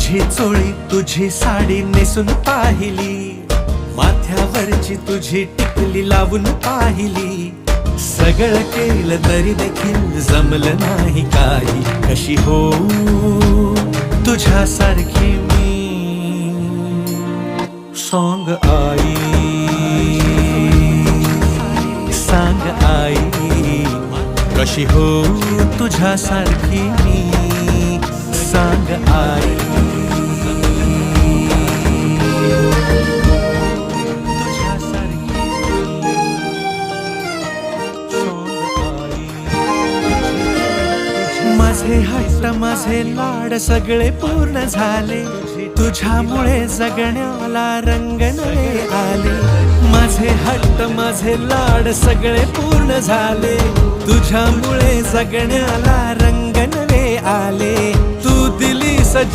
तुझी चोळी तुझी साडी नेसून पाहिली, माथ्यावरची तुझी टिकली लावून पाहिली. सगळं केलं तरी देखील जमलं नाही काही. कशी हो तुझ्यासारखी मी. सॉन्ग आई सांग आई, कशी हो तुझ्यासारखी मी. सांग आई. माझे हट्ट माझे लाड सगळे पूर्ण झाले, तुझ्यामुळे जगण्याला रंग नवे आले. माझे हट्ट माझे लाड सगळे पूर्ण झाले, तुझ्यामुळे जगण्याला रंग नवे आले. तू दिली सज